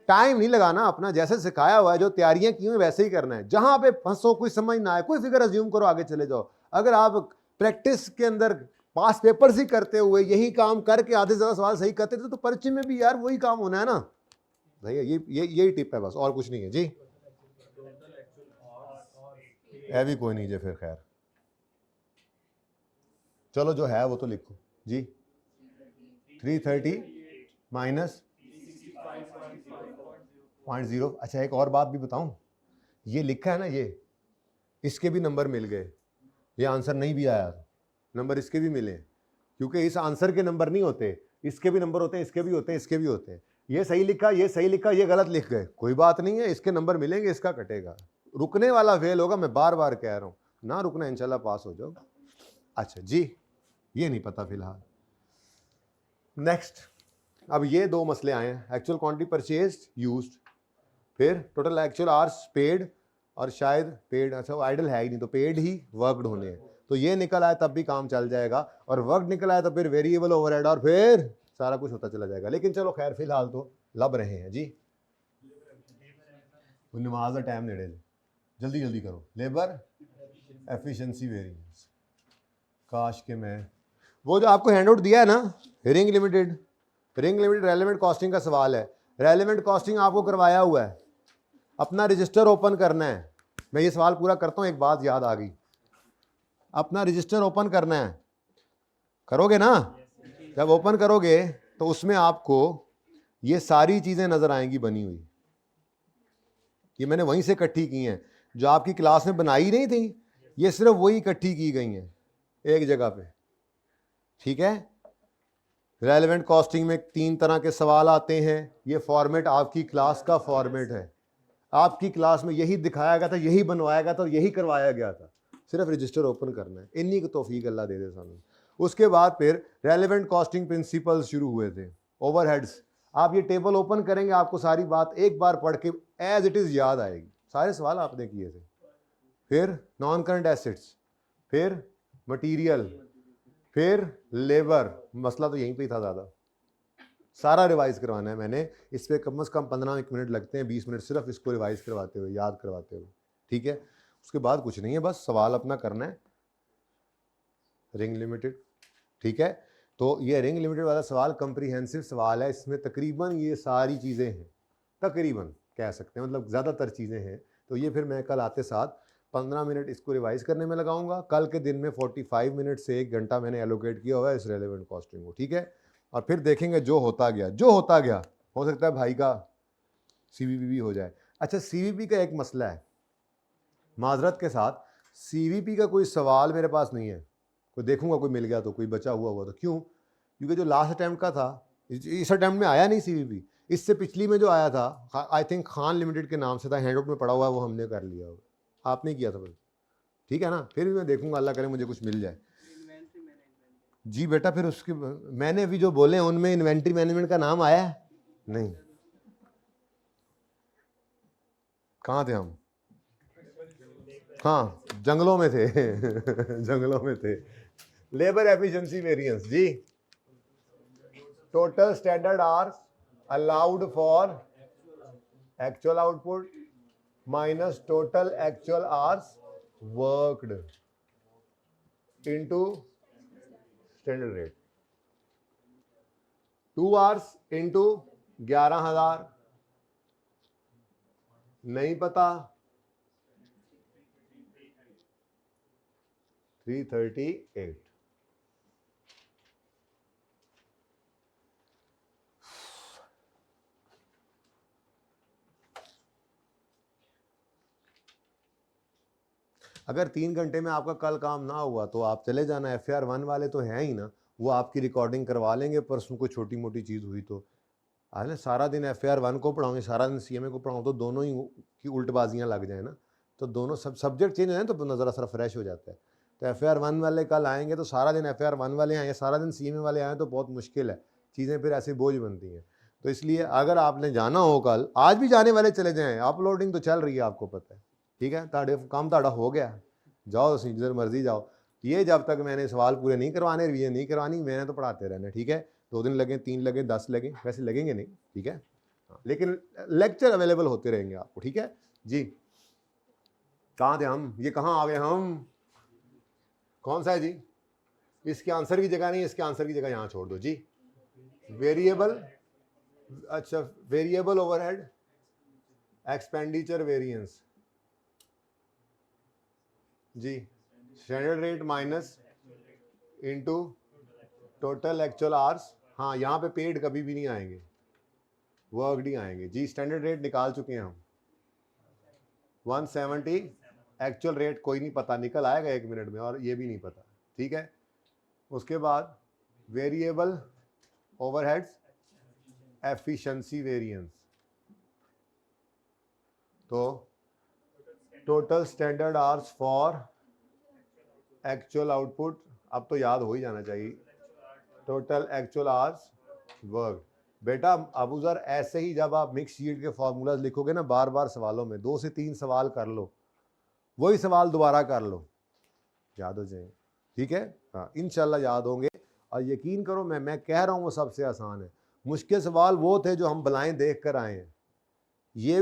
टाइम नहीं लगाना अपना, जैसे सिखाया हुआ है, जो तैयारियां की हुई वैसे ही करना है। जहां पे फंसो, कोई समझ ना आए, कोई फिगर अज्यूम करो, आगे चले जाओ। अगर आप प्रैक्टिस के अंदर पास पेपर्स ही करते हुए यही काम करके आधे से ज्यादा सवाल सही करते थे, तो पर्चे में भी यार वही काम होना है ना भैया। यही टिप है बस, और कुछ नहीं है जी। है भी कोई नहीं जी, फिर खैर चलो जो है वो तो लिखो जी। 330 माइनस 0.0। अच्छा एक और बात भी बताऊं, ये लिखा है ना, ये इसके भी नंबर मिल गए, ये आंसर नहीं भी आया नंबर इसके भी मिले, क्योंकि इस आंसर के नंबर नहीं होते, इसके भी नंबर होते हैं, इसके भी होते हैं, इसके भी होते हैं। ये सही लिखा, ये सही लिखा, ये गलत लिख गए, कोई बात नहीं है, इसके नंबर मिलेंगे, इसका कटेगा। रुकने वाला फेल होगा, मैं बार बार कह रहा हूं, ना रुकना, इंशाल्लाह पास हो जाओ। अच्छा जी, ये नहीं पता फिलहाल। नेक्स्ट, अब ये 2 मसले आए हैं, एक्चुअल क्वांटिटी परचेज्ड यूज्ड, फिर टोटल एक्चुअल आवर्स पेड, और शायद पेड, अच्छा वो आइडल है ही नहीं, तो पेड ही वर्कड होने हैं। तो ये निकल आए तब भी काम चल जाएगा, और वर्क निकल आए तो फिर वेरिएबल ओवरहेड, और फिर सारा कुछ होता चला जाएगा। लेकिन चलो खैर फिलहाल तो लब रहे हैं जी। नमाज का टाइम नेड़े, जल्दी जल्दी करो। लेबर एफिशिएंसी वेरिएंस, काश के मैं वो जो आपको हैंडआउट दिया है ना, रिंग लिमिटेड रेलेवेंट कॉस्टिंग का सवाल है। रेलेवेंट कॉस्टिंग आपको करवाया हुआ है, अपना रजिस्टर ओपन करना है। मैं ये सवाल पूरा करता हूं, एक बात याद आ गई, अपना रजिस्टर ओपन करना है, करोगे ना? जब ओपन करोगे तो उसमें आपको ये सारी चीजें नजर आएंगी बनी हुई, ये मैंने वहीं से इकट्ठी की हैं, जो आपकी क्लास में बनाई नहीं थी, ये सिर्फ वही इकट्ठी की गई हैं एक जगह पे। ठीक है, रेलेवेंट कॉस्टिंग में 3 तरह के सवाल आते हैं, ये फॉर्मेट आपकी क्लास का फॉर्मेट है, आपकी क्लास में यही दिखाया गया था, यही बनवाया गया था, यही करवाया गया था, सिर्फ रजिस्टर ओपन करना है। इन्हीं की तौफीक अल्लाह दे दे सामने। उसके बाद फिर रेलेवेंट कॉस्टिंग प्रिंसिपल्स शुरू हुए थे, ओवरहेड्स। आप ये टेबल ओपन करेंगे, आपको सारी बात एक बार पढ़ के एज इट इज़ याद आएगी, सारे सवाल आपने किए थे। फिर नॉन करंट एसेट्स, फिर मटीरियल, फिर लेबर, मसला तो यहीं पे ही था ज़्यादा, सारा रिवाइज करवाना है मैंने। इस पर कम से कम 15 मिनट लगते हैं, 20 मिनट सिर्फ इसको रिवाइज करवाते हुए, याद करवाते हुए। ठीक है, उसके बाद कुछ नहीं है, बस सवाल अपना करना है। रिंग लिमिटेड, ठीक है, तो ये रिंग लिमिटेड वाला सवाल कंप्रीहेंसिव सवाल है, इसमें तकरीबन ये सारी चीज़ें हैं, तकरीबन कह सकते हैं, मतलब ज़्यादातर चीज़ें हैं। तो ये फिर मैं कल आते साथ 15 मिनट इसको रिवाइज करने में लगाऊंगा। कल के दिन में 45 मिनट से 1 घंटा मैंने एलोकेट किया हुआ है इस रेलेवेंट कॉस्टिंग को। ठीक है, और फिर देखेंगे जो होता गया, हो सकता है भाई का सीवीपी भी हो जाए। अच्छा, सीवीपी का एक मसला है, माजरत के साथ, सीवीपी का कोई सवाल मेरे पास नहीं है, कोई देखूंगा कोई मिल गया तो, कोई बचा हुआ तो। क्यों? क्योंकि जो लास्ट अटैम्प्ट का था, इस अटैम्प्ट में आया नहीं सीवीपी, इससे पिछली में जो आया था, आई थिंक खान लिमिटेड के नाम से था, हैंडआउट में पड़ा हुआ है, वो हमने कर लिया, आपने किया था बस। ठीक है ना, फिर भी मैं देखूंगा, अल्लाह करे मुझे कुछ मिल जाए। जी बेटा, फिर उसके मैंने भी जो बोले उनमें इन्वेंट्री मैनेजमेंट का नाम आया है? नहीं, कहाँ थे हम? हाँ, जंगलों में थे जंगलों में थे। लेबर एफिशिएंसी वेरिएंस जी, total standard hours allowed for actual output minus total actual hours worked into standard rate 2 hours into 11,000 नहीं पता 338। अगर 3 घंटे में आपका कल काम ना हुआ तो आप चले जाना, FAR 1 वाले तो हैं ही ना, वो आपकी रिकॉर्डिंग करवा लेंगे। परसों कोई छोटी मोटी चीज़ हुई तो अरे सारा दिन FAR 1 को पढ़ाऊंगे, सारा दिन CMA को पढ़ाऊँ, तो दोनों ही की उल्टबाजियाँ लग जाए ना, तो दोनों सब सब्जेक्ट चेंज हो जाए तो नज़र सा फ्रेश हो जाता है। तो FAR 1 वाले कल आएंगे तो सारा दिन FAR 1 वाले आए, सारा दिन CMA वाले आए तो बहुत मुश्किल है, चीज़ें फिर ऐसे बोझ बनती हैं। तो इसलिए अगर आपने जाना हो कल, आज भी जाने वाले चले जाएँ, अपलोडिंग तो चल रही है आपको पता है, ठीक है, काम ताड़ा हो गया, जाओ जिधर मर्जी जाओ। ये जब तक मैंने सवाल पूरे नहीं करवाने, रिवीजन नहीं करवानी, मैंने तो पढ़ाते रहना, ठीक है। 2 दिन लगे, 3 लगे, 10 लगे, वैसे लगेंगे नहीं, ठीक है, लेकिन लेक्चर अवेलेबल होते रहेंगे आपको, ठीक है जी। कहाँ थे हम, ये कहाँ आ गए हम, कौन सा है जी, इसके आंसर की जगह नहीं, इसके आंसर की जगह यहाँ छोड़ दो जी। वेरिएबल, अच्छा वेरिएबल ओवरहेड एक्सपेंडिचर वेरिएंस जी, standard rate minus into total actual hours. हाँ, यहाँ पे पेड कभी भी नहीं आएंगे, वर्क नहीं आएंगे जी। स्टैंडर्ड रेट निकाल चुके हैं हम 170, एक्चुअल रेट कोई नहीं पता, निकल आएगा 1 मिनट में, और ये भी नहीं पता, ठीक है। उसके बाद वेरिएबल ओवरहेड्स एफिशिएंसी वेरिएंस, तो total standard hours for actual output, अब तो याद हो ही जाना चाहिए, टोटल एक्चुअल आवर्स वर्क। बेटा अबूजर ऐसे ही जब आप मिक्स शीट के फॉर्मूलाज लिखोगे ना, बार बार सवालों में 2 से 3 सवाल कर लो, वही सवाल दोबारा कर लो, याद हो जाए, ठीक है। हाँ इंशाल्लाह याद होंगे, और यकीन करो मैं कह रहा हूँ वो सबसे आसान है। मुश्किल सवाल वो थे जो हम बलाएं देख कर आए हैं, ये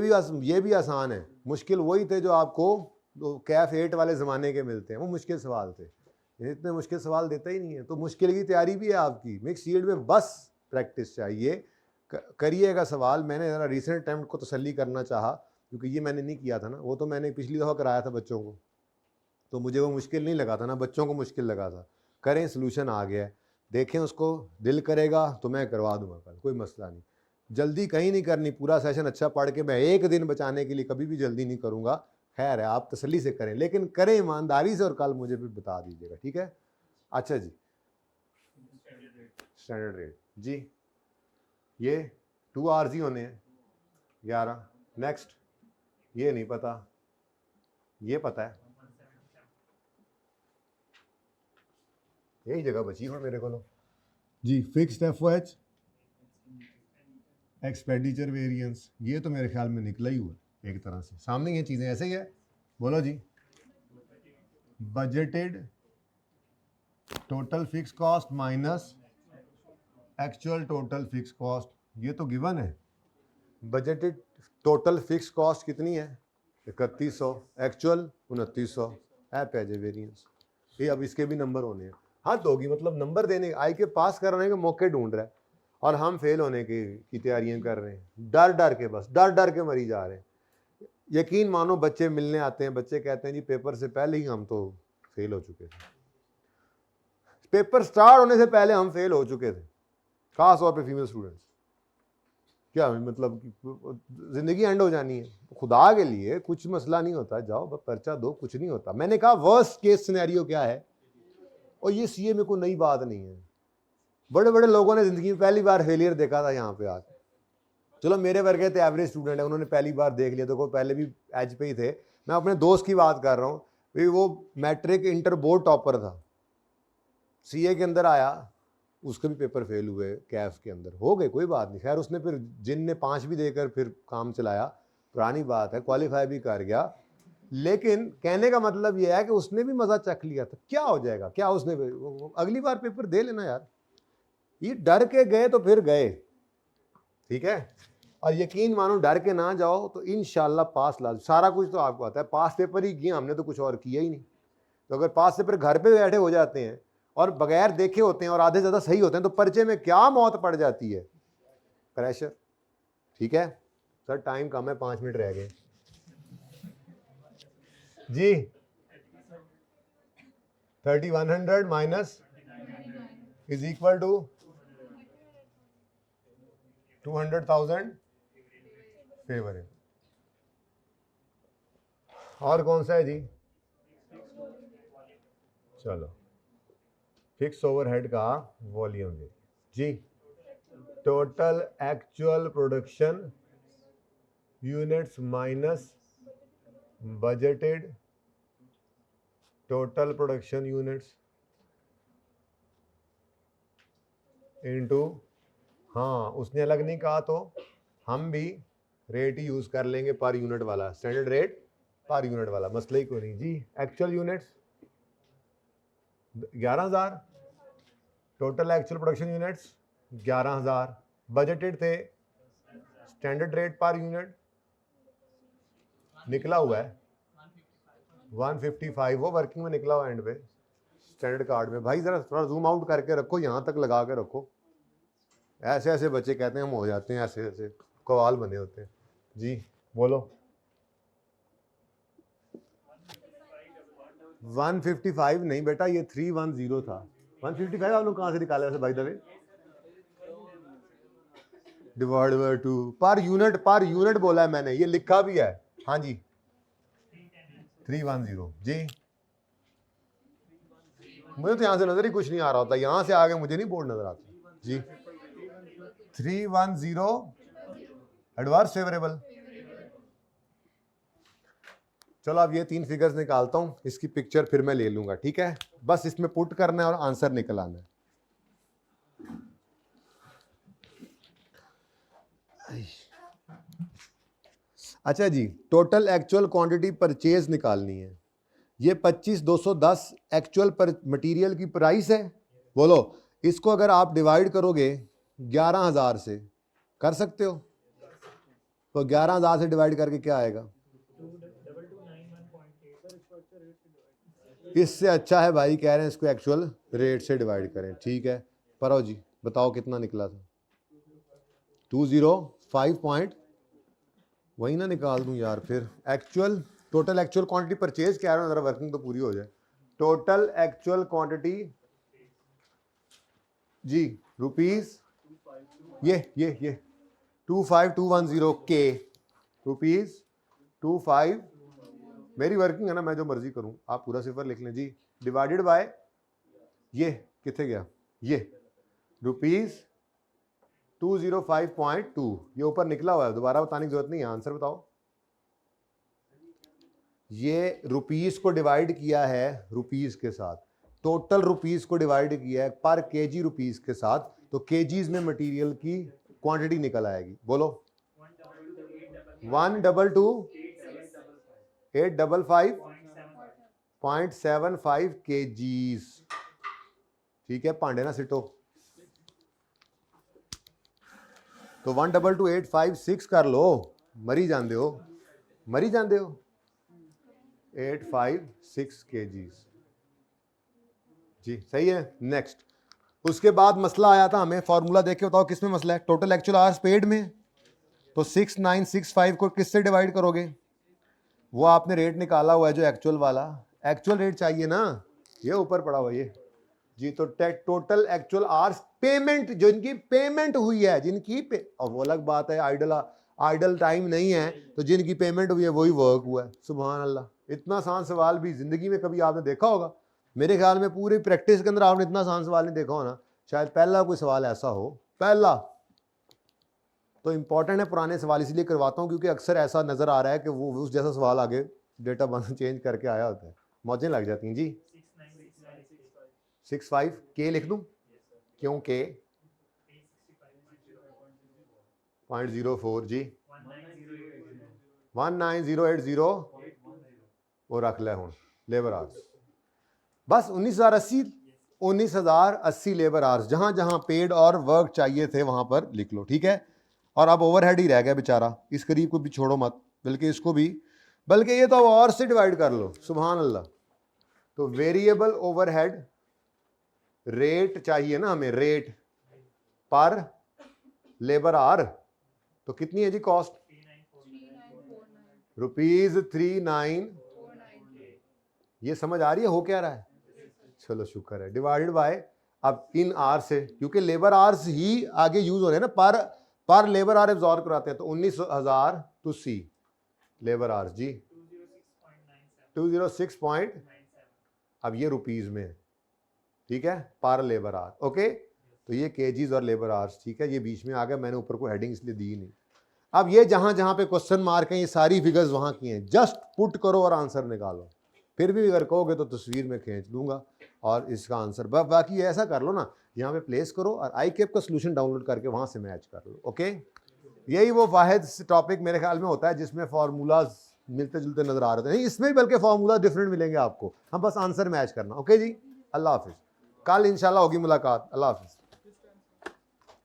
भी आसान है। मुश्किल वही थे जो आपको कैफ 8 वाले ज़माने के मिलते हैं, वो मुश्किल सवाल थे, इतने मुश्किल सवाल देता ही नहीं है। तो मुश्किल की तैयारी भी है आपकी, मिक्स शीट में बस प्रैक्टिस चाहिए, करिएगा सवाल। मैंने ज़रा रिसेंट अटेम्प्ट को तसल्ली करना चाहा, क्योंकि ये मैंने नहीं किया था ना, वो तो मैंने पिछली दफ़ा कराया था बच्चों को, तो मुझे वो मुश्किल नहीं लगा था ना, बच्चों को मुश्किल लगा था। करें, सलूशन आ गया है, देखें, उसको दिल करेगा तो मैं करवा दूंगा कल, कोई मसला नहीं। जल्दी कहीं नहीं करनी, पूरा सेशन अच्छा पढ़ के मैं 1 दिन बचाने के लिए कभी भी जल्दी नहीं करूँगा। खैर है, आप तसल्ली से करें, लेकिन करें ईमानदारी से, और कल मुझे भी बता दीजिएगा, ठीक है। अच्छा जी, स्टैंडर्ड रेट जी, ये 2 आवर्स ही होने हैं 11। नेक्स्ट, ये नहीं पता, ये पता है, यही जगह बची हो मेरे को जी। फिक्स्ड FOH एक्सपेंडिचर वेरिएंस, ये तो मेरे ख्याल में निकला ही हुआ एक तरह से, सामने ये चीज़ें ऐसे ही है, बोलो जी। Budgeted total fix cost minus actual total fix cost, ये तो गिवन है। बजटेड टोटल फिक्स कॉस्ट कितनी है, 3100, एक्चुअल 2900, ऐप है जे वेरिएंस। ये अब इसके भी नंबर होने हैं, हद होगी, मतलब नंबर देने, आई के पास करने के मौके ढूंढ रहा है, और हम फेल होने की तैयारियां कर रहे हैं, डर डर के, बस डर डर के मरी जा रहे हैं। यकीन मानो, बच्चे मिलने आते हैं, बच्चे कहते हैं जी पेपर से पहले ही हम तो फेल हो चुके थे, पेपर स्टार्ट होने से पहले हम फेल हो चुके थे, खास तौर पे फीमेल स्टूडेंट्स। क्या मतलब जिंदगी एंड हो जानी है, खुदा के लिए कुछ मसला नहीं होता, जाओ बस पर्चा दो, कुछ नहीं होता। मैंने कहा वर्स्ट केस सिनेरियो क्या है, और ये CA में कोई नई बात नहीं है, बड़े बड़े लोगों ने जिंदगी में पहली बार फेलियर देखा था यहाँ पे आज। चलो मेरे वर्गे थे, एवरेज स्टूडेंट है, उन्होंने पहली बार देख लिया, देखो पहले भी एज पे ही थे। मैं अपने दोस्त की बात कर रहा हूँ, भाई वो मैट्रिक इंटर बोर्ड टॉपर था, CA के अंदर आया, उसके भी पेपर फेल हुए, कैफ के अंदर हो गए, कोई बात नहीं। खैर उसने फिर जिन ने 5 भी देकर फिर काम चलाया, पुरानी बात है, क्वालिफाई भी कर गया। लेकिन कहने का मतलब यह है कि उसने भी मज़ा चख लिया था, क्या हो जाएगा, क्या उसने अगली बार पेपर दे लेना यार, ये डर के गए तो फिर गए, ठीक है। और यकीन मानो, डर के ना जाओ तो इंशाल्लाह पास ला, सारा कुछ तो आपको आता है, पास पेपर ही किया हमने, तो कुछ और किया ही नहीं। तो अगर पास पेपर घर पे बैठे हो जाते हैं और बगैर देखे होते हैं और आधे ज़्यादा सही होते हैं, तो पर्चे में क्या मौत पड़ जाती है, प्रेशर। ठीक है सर, टाइम कम है, 5 मिनट रह गए जी। 3100 minus is equal to 200,000 favour है। और कौन सा है जी? चलो, फिक्स ओवरहेड का वॉल्यूम दे जी। Total actual production units minus budgeted total production units into, हाँ उसने अलग नहीं कहा तो हम भी रेट ही यूज कर लेंगे पर यूनिट वाला, स्टैंडर्ड रेट पर यूनिट वाला, मसला ही कोई नहीं जी। Actual units 11,000, total actual production units 11,000, budgeted थे स्टैंडर्ड रेट पर यूनिट निकला हुआ है 155, वो वर्किंग में निकला हुआ एंड पे स्टैंडर्ड कार्ड में। भाई जरा थोड़ा जूम आउट करके रखो, यहाँ तक लगा के रखो। ऐसे ऐसे बच्चे कहते हैं हम हो जाते हैं, ऐसे ऐसे कवाल बने होते हैं जी। बोलो 155 नहीं बेटा, ये 310 था। 155 आप लोग कहाँ से निकाले वैसे भाई Dave? Divide by 2 per unit बोला है मैंने, ये लिखा भी है। हाँ जी 310 जी। मुझे तो यहाँ से नजर ही कुछ नहीं आ रहा होता, यहाँ से आगे मुझे नहीं बोर्ड नजर आता जी। 310 एडवर्स फेवरेबल। चलो अब ये 3 फिगर्स निकालता हूं, इसकी पिक्चर फिर मैं ले लूंगा, ठीक है? बस इसमें पुट करना है और आंसर निकल आना है। अच्छा जी, टोटल एक्चुअल क्वांटिटी परचेज निकालनी है। ये 25,210 एक्चुअल पर मटेरियल की प्राइस है। बोलो, इसको अगर आप डिवाइड करोगे 11,000 से, कर सकते हो? तो 11,000 से डिवाइड करके क्या आएगा? इससे अच्छा है भाई, कह रहे हैं इसको एक्चुअल रेट से डिवाइड करें, ठीक है? परो जी बताओ कितना निकला था? 205 पॉइंट, वही ना निकाल दूं यार फिर। Actual total actual quantity purchase कह रहा हूं, जरा वर्किंग तो पूरी हो जाए। टोटल एक्चुअल क्वांटिटी जी रुपीज, ये 25210 के रुपीज 25, मेरी वर्किंग है ना, मैं जो मर्जी करूं, आप पूरा सिफर लिख लें जी। डिवाइडेड बाय ये कितने गया, ये रुपीज 205.2, ये ऊपर निकला हुआ है, दोबारा बताने की जरूरत नहीं है, आंसर बताओ। ये रुपीस को डिवाइड किया है रुपीस के साथ, टोटल रुपीस को डिवाइड किया है पर केजी रुपीस के साथ, तो केजीज में मटेरियल की क्वांटिटी निकल आएगी। बोलो 122,855.75 केजीज, ठीक है? पांडे ना सिटो, तो 122,856 कर लो, मरी जाते हो 856 केजीज जी, सही है। नेक्स्ट, उसके बाद मसला आया था हमें, फॉर्मूला देख के बताओ किस में मसला है? टोटल एक्चुअल आवर्स पेड में, तो 6965 को किससे डिवाइड करोगे? वो आपने रेट निकाला हुआ है जो एक्चुअल वाला, एक्चुअल रेट चाहिए ना, ये ऊपर पड़ा हुआ ये जी। तो टोटल एक्चुअल आवर्स पेमेंट, जो इनकी पेमेंट हुई है, और वो अलग बात है, आइडल टाइम नहीं है, तो जिनकी पेमेंट हुई है वही वर्क हुआ है। सुभान अल्लाह, इतना आसान सवाल भी जिंदगी में कभी आपने देखा होगा? मेरे ख्याल में पूरी प्रैक्टिस के अंदर आपने इतना आसान सवाल नहीं देखा होना, शायद पहला कोई सवाल ऐसा हो, पहला। तो इंपॉर्टेंट है पुराने सवाल, इसलिए करवाता हूँ क्योंकि अक्सर ऐसा नजर आ रहा है कि वो उस जैसा सवाल आगे डेटा बंद चेंज करके आया होता है, मौजें लग जाती हैं जी। 65 के लिख दूं? क्यों के? 0.04 जी, 19080 वो रख ले हूँ लेबर आवर्स, बस 19,080 लेबर आवर्स, जहां जहां पेड और वर्क चाहिए थे वहां पर लिख लो, ठीक है? और अब ओवरहेड ही रह गया बेचारा, इस करीब को भी छोड़ो मत, बल्कि इसको भी, बल्कि ये तो और से डिवाइड कर लो। सुभान अल्लाह। तो वेरिएबल ओवरहेड रेट चाहिए ना हमें, रेट पर लेबर आर, तो कितनी है जी कॉस्ट? ₹3949। ये समझ आ रही है हो क्या रहा है? चलो शुक्र है। डिवाइडेड बाय, अब इन आर से, क्योंकि लेबर आर्स ही आगे यूज हो रहे हैं ना, पर लेबर आर एब्जॉर्ब कराते हैं, तो 19,000 टू सी लेबर आर्स जी 206. अब ये रुपीज में है, ठीक है, पर लेबर आर। ओके, तो ये केजीज और लेबर आर्स, ठीक है, ये बीच में आ गया, मैंने ऊपर को हेडिंग इसलिए दी नहीं। अब ये जहां जहां पे क्वेश्चन मार्क है, ये सारी फिगर्स वहां की हैं, जस्ट पुट करो और आंसर निकालो। फिर भी अगर कहोगे तो तस्वीर में खींच दूंगा और इसका आंसर बाकी ऐसा कर लो ना, यहाँ पे प्लेस करो और आई कैप का सोल्यूशन डाउनलोड करके वहां से मैच कर लो। ओके, यही वो वाहिद टॉपिक मेरे ख्याल में होता है जिसमें फार्मूलाज मिलते जुलते नजर आ रहे हैं, इसमें भी बल्कि फार्मूला डिफरेंट मिलेंगे आपको, हम बस आंसर मैच करना। ओके जी, अल्लाह हाफिज, कल इंशाल्लाह होगी मुलाकात, अल्लाह हाफिज।